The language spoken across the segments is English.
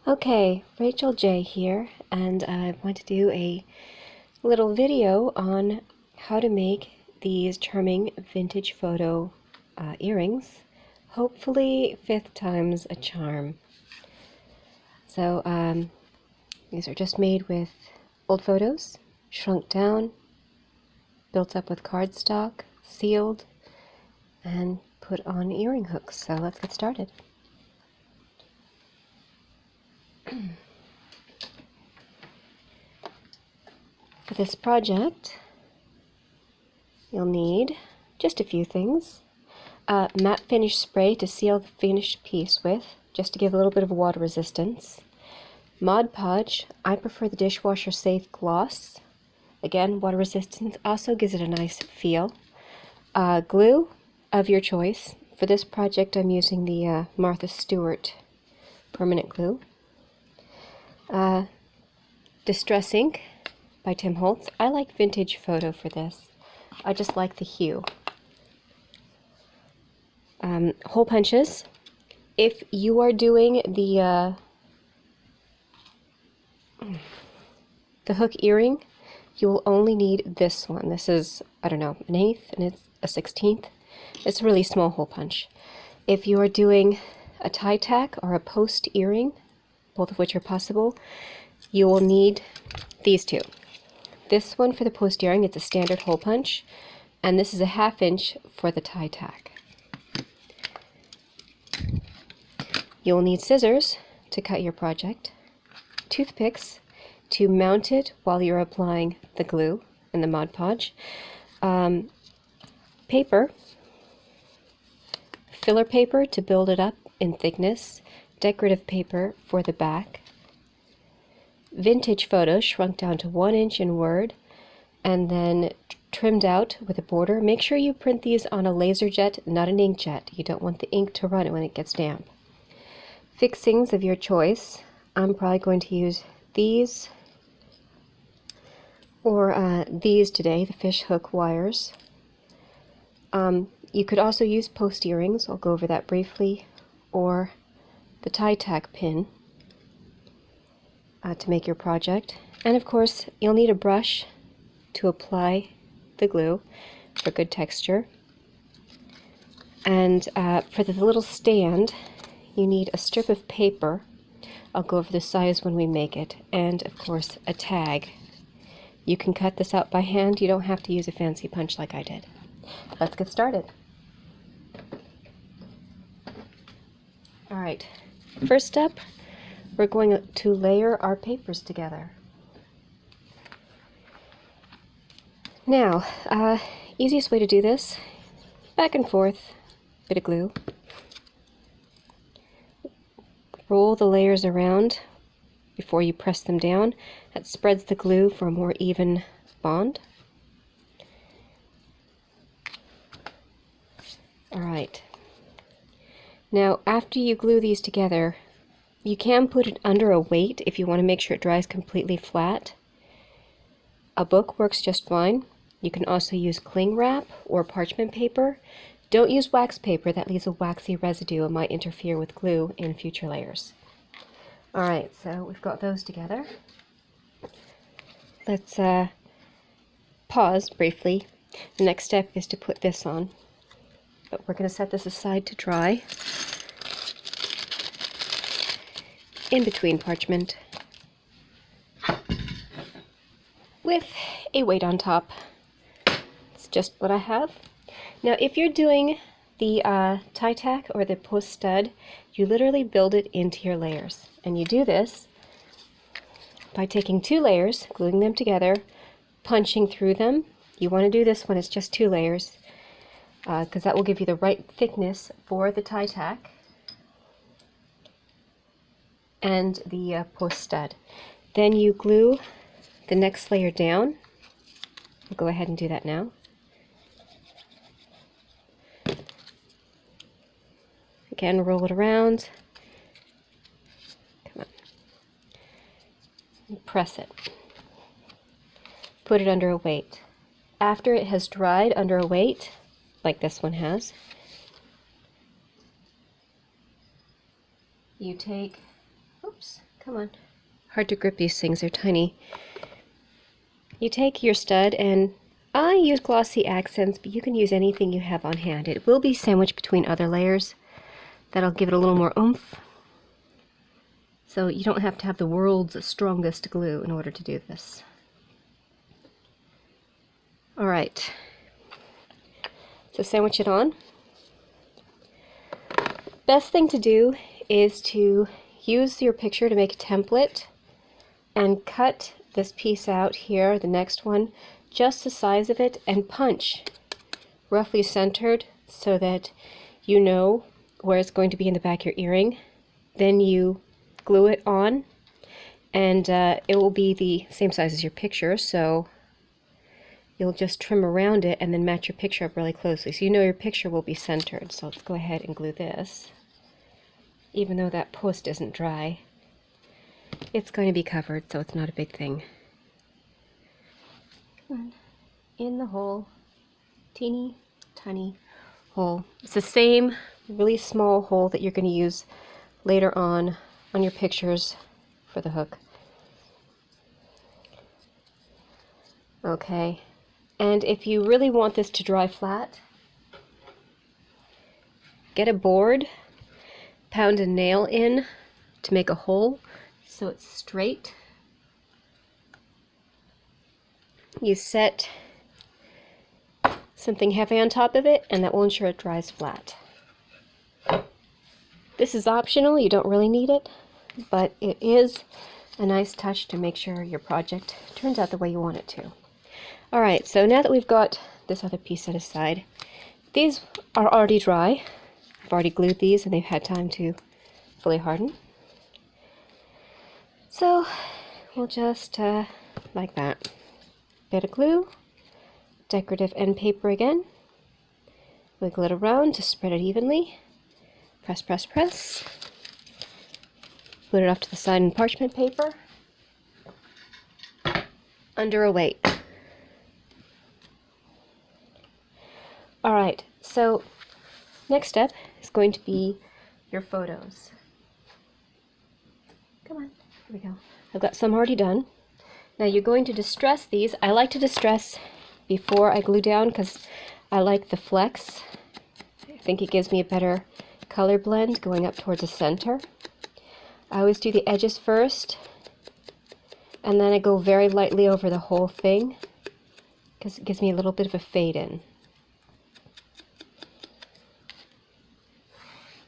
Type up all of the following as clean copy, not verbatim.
Okay, Rachel J here, and I want to do a little video on how to make these charming vintage photo earrings. Hopefully, fifth time's a charm. So these are just made with old photos, shrunk down, built up with cardstock, sealed, and put on earring hooks. So let's get started. For this project, you'll need just a few things. Matte finish spray to seal the finished piece with, just to give a little bit of water resistance. Mod Podge, I prefer the dishwasher safe gloss. Again, water resistance also gives it a nice feel. Glue of your choice. For this project, I'm using the Martha Stewart permanent glue. Distress ink by Tim Holtz. I like vintage photo for this. I just like the hue. Hole punches. If you are doing the hook earring, you will only need this one. This is, I don't know, an 1/8 and it's a 1/16. It's a really small hole punch. If you are doing a tie tack or a post earring, both of which are possible, you will need these two. This one for the post earring, it's a standard hole punch, and this is a 1/2 inch for the tie tack. You'll need scissors to cut your project, toothpicks to mount it while you're applying the glue and the Mod Podge, paper, filler paper to build it up in thickness, decorative paper for the back, vintage photos shrunk down to 1 inch in Word and then trimmed out with a border. Make sure you print these on a laser jet, not an inkjet. You don't want the ink to run when it gets damp. Fixings of your choice. I'm probably going to use these or these today, the fish hook wires. You could also use post earrings, I'll go over that briefly, or the tie tack pin to make your project. And of course, you'll need a brush to apply the glue for good texture. And for the little stand, you need a strip of paper. I'll go over the size when we make it. And of course, a tag. You can cut this out by hand. You don't have to use a fancy punch like I did. Let's get started. All right, first up, we're going to layer our papers together. Now, easiest way to do this, back and forth, bit of glue. Roll the layers around before you press them down. That spreads the glue for a more even bond. All right. Now, after you glue these together, you can put it under a weight if you want to make sure it dries completely flat. A book works just fine. You can also use cling wrap or parchment paper. Don't use wax paper, that leaves a waxy residue and might interfere with glue in future layers. All right, so we've got those together. Let's pause briefly. The next step is to put this on, but we're going to set this aside to dry in between parchment with a weight on top. It's just what I have. Now, if you're doing the tie tack or the post stud, you literally build it into your layers. And you do this by taking 2 layers, gluing them together, punching through them. You want to do this when it's just 2 layers, because that will give you the right thickness for the tie tack and the post stud. Then you glue the next layer down. We'll go ahead and do that now. Again, roll it around. Come on. And press it. Put it under a weight. After it has dried under a weight, like this one has, you take, oops, Come on. Hard to grip these things, they're tiny. You take your stud, and I use glossy accents, but you can use anything you have on hand. It will be sandwiched between other layers. That'll give it a little more oomph. So you don't have to have the world's strongest glue in order to do this. Alright, so sandwich it on. Best thing to do is to use your picture to make a template and cut this piece out here, the next one, just the size of it, and punch roughly centered so that you know where it's going to be in the back of your earring. Then you glue it on, and it will be the same size as your picture, so you'll just trim around it and then match your picture up really closely, so you know your picture will be centered. So let's go ahead and glue this. Even though that post isn't dry, it's going to be covered, so it's not a big thing. Come on. In the hole. Teeny tiny hole. It's the same really small hole that you're going to use later on your pictures for the hook. Okay, and if you really want this to dry flat, get a board, pound a nail in to make a hole so it's straight. You set something heavy on top of it, and that will ensure it dries flat. This is optional, you don't really need it, but it is a nice touch to make sure your project turns out the way you want it to. Alright, so now that we've got this other piece set aside, these are already dry. I've already glued these and they've had time to fully harden. So we'll just, like that, bit of glue, decorative end paper again, wiggle it around to spread it evenly, press, press, press, put it off to the side in parchment paper, under a weight. Alright, so next step is going to be your photos. Come on, here we go. I've got some already done. Now you're going to distress these. I like to distress before I glue down because I like the flex. I think it gives me a better color blend going up towards the center. I always do the edges first, and then I go very lightly over the whole thing because it gives me a little bit of a fade in.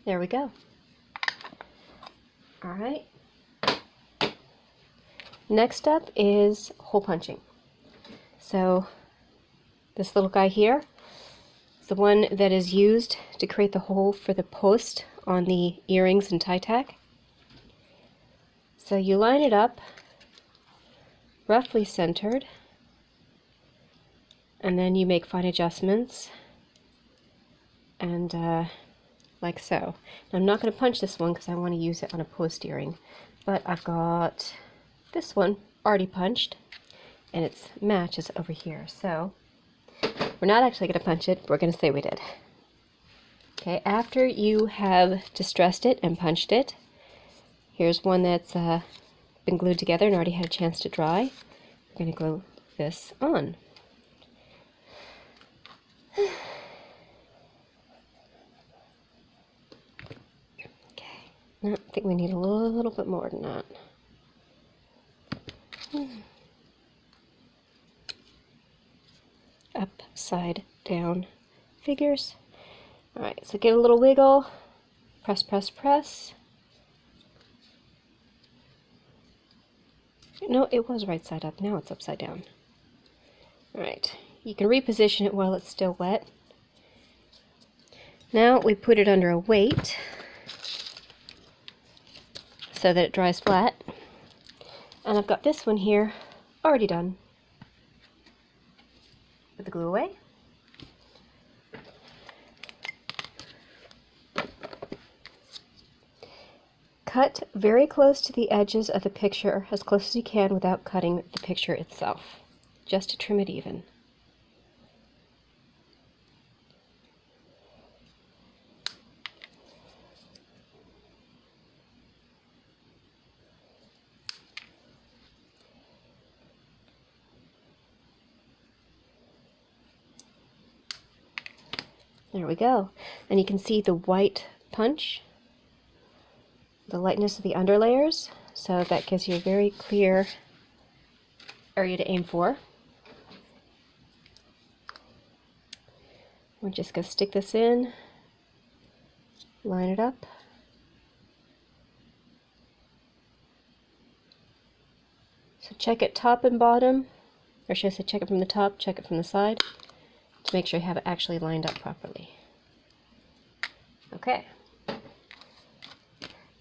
There we go. Alright. Next up is hole punching. So this little guy here is the one that is used to create the hole for the post on the earrings and tie tack. So you line it up roughly centered, and then you make fine adjustments, and like so. Now I'm not going to punch this one because I want to use it on a post earring, but I've got this one already punched, and its match is over here. So we're not actually going to punch it, we're going to say we did. Okay, after you have distressed it and punched it, here's one that's been glued together and already had a chance to dry. We're going to glue this on. I think we need a little bit more than that. Upside down figures. Alright, so give it a little wiggle. Press, press, press. No, it was right side up. Now it's upside down. Alright, you can reposition it while it's still wet. Now we put it under a weight so that it dries flat. And I've got this one here already done. Put the glue away. Cut very close to the edges of the picture, as close as you can without cutting the picture itself, just to trim it even. There we go. And you can see the white punch, the lightness of the underlayers. So that gives you a very clear area to aim for. We're just going to stick this in, line it up. So check it top and bottom, or should I say check it from the top, check it from the side, to make sure you have it actually lined up properly. Okay.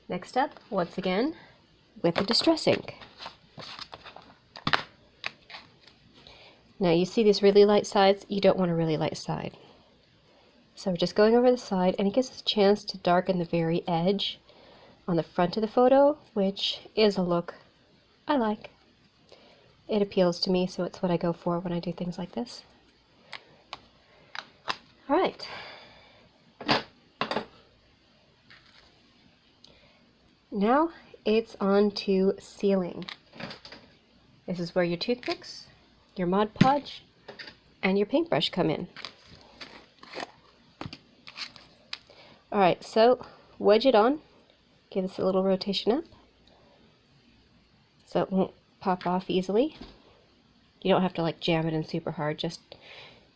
Next up, once again, with the Distress ink. Now you see these really light sides, you don't want a really light side. So we're just going over the side, and it gives us a chance to darken the very edge on the front of the photo, which is a look I like. It appeals to me, so it's what I go for when I do things like this. Alright. Now it's on to sealing. This is where your toothpicks, your Mod Podge, and your paintbrush come in. Alright, so wedge it on, give this a little rotation up so it won't pop off easily. You don't have to like jam it in super hard, just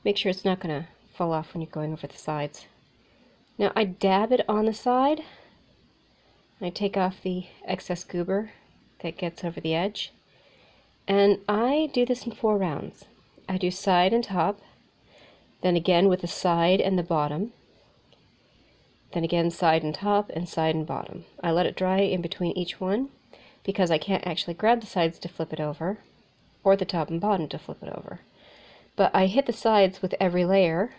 make sure it's not going to fall off when you're going over the sides. Now I dab it on the side, I take off the excess goober that gets over the edge, and I do this in 4 rounds. I do side and top, then again with the side and the bottom, then again side and top and side and bottom. I let it dry in between each one because I can't actually grab the sides to flip it over or the top and bottom to flip it over. But I hit the sides with every layer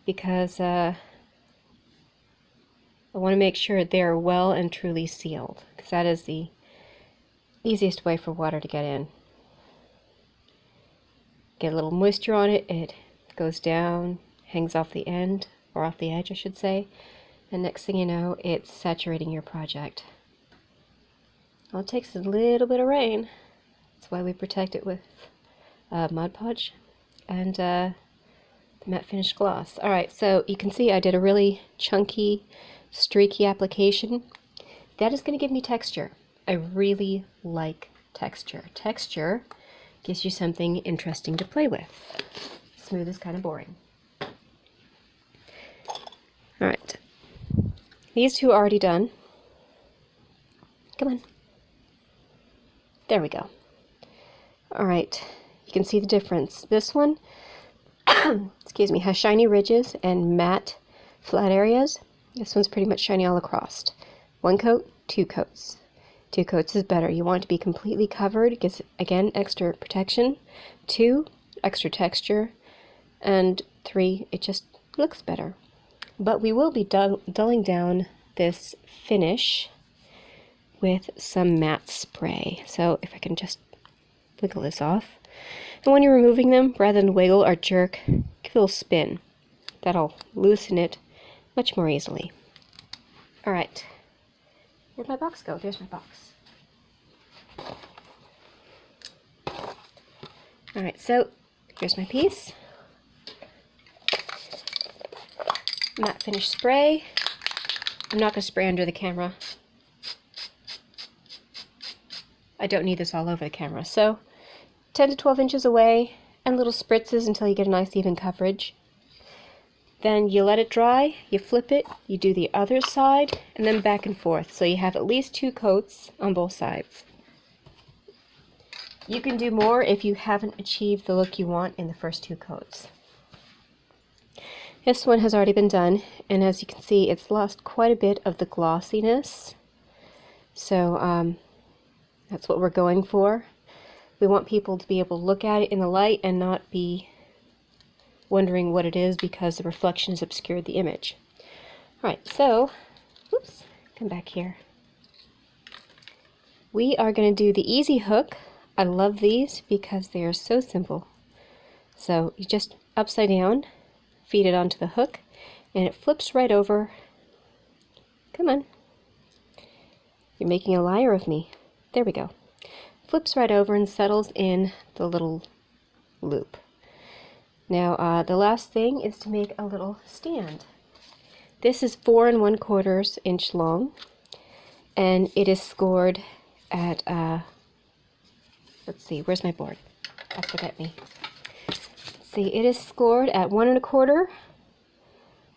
because I want to make sure they're well and truly sealed, because that is the easiest way for water to get in. Get a little moisture on it, it goes down, hangs off the end, or off the edge I should say, and next thing you know it's saturating your project. Well, it takes a little bit of rain, that's why we protect it with Mod Podge and the matte finish gloss. Alright, so you can see I did a really chunky, streaky application. That is going to give me texture. I really like texture. Texture gives you something interesting to play with. Smooth is kind of boring. Alright, these two are already done. Come on. There we go. Alright, you can see the difference. This one, excuse me, has shiny ridges and matte flat areas. This one's pretty much shiny all across. 1 coat, 2 coats. 2 coats is better. You want it to be completely covered. It gives, again, extra protection. 2, extra texture. And 3, it just looks better. But we will be dulling down this finish with some matte spray. So if I can just wiggle this off. And when you're removing them, rather than wiggle or jerk, give it a little spin. That'll loosen it much more easily. Alright. Where'd my box go? There's my box. Alright, so here's my piece. Matte finish spray. I'm not going to spray under the camera. I don't need this all over the camera. So 10 to 12 inches away and little spritzes until you get a nice even coverage. Then you let it dry, you flip it, you do the other side, and then back and forth. So you have at least 2 coats on both sides. You can do more if you haven't achieved the look you want in the first 2 coats. This one has already been done, and as you can see, it's lost quite a bit of the glossiness. So that's what we're going for. We want people to be able to look at it in the light and not be wondering what it is because the reflection has obscured the image. Alright, so, whoops, come back here. We are going to do the easy hook. I love these because they are so simple. So you just upside down, feed it onto the hook, and it flips right over. Come on. You're making a liar of me. There we go. Flips right over and settles in the little loop. Now the last thing is to make a little stand. This is 4 1/4 inch long, and it is scored at, let's see, where's my board? Oh, forget me. Let's see, it is scored at 1 1/4,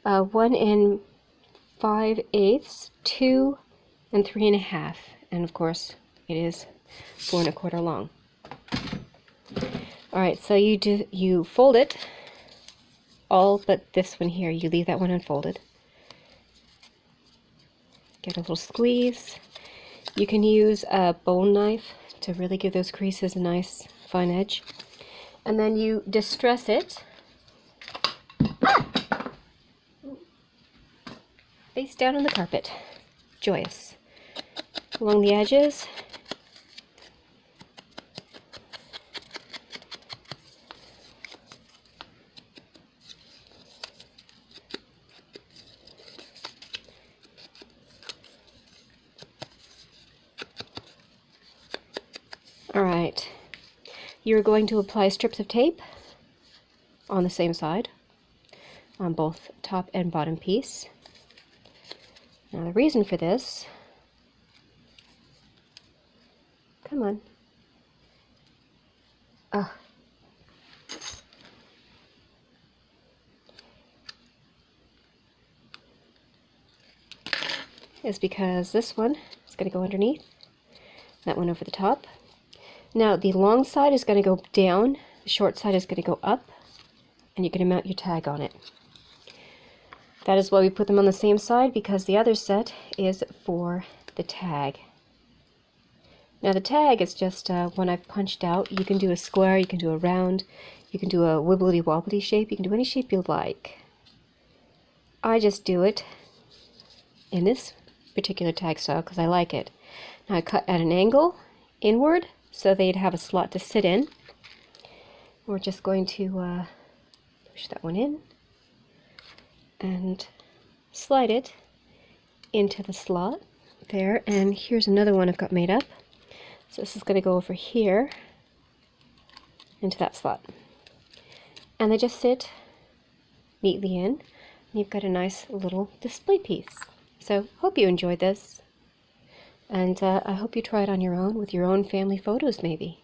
1 5/8, 2 3 1/2, and of course it is 4 1/4 long. Alright, so you fold it, all but this one here. You leave that one unfolded. Get a little squeeze. You can use a bone knife to really give those creases a nice fine edge. And then you distress it face down on the carpet. Joyous. Along the edges. Alright, you're going to apply strips of tape on the same side, on both top and bottom piece. Now the reason for this, come on, is because this one is going to go underneath, that one over the top. Now the long side is going to go down, the short side is going to go up, and you're going to mount your tag on it. That is why we put them on the same side, because the other set is for the tag. Now the tag is just one I've punched out. You can do a square, you can do a round, you can do a wibbly wobbly shape, you can do any shape you like. I just do it in this particular tag style because I like it. Now I cut at an angle inward, so they'd have a slot to sit in. We're just going to push that one in and slide it into the slot there. And here's another one I've got made up. So this is going to go over here into that slot. And they just sit neatly in. And you've got a nice little display piece. So hope you enjoyed this. And I hope you try it on your own with your own family photos maybe.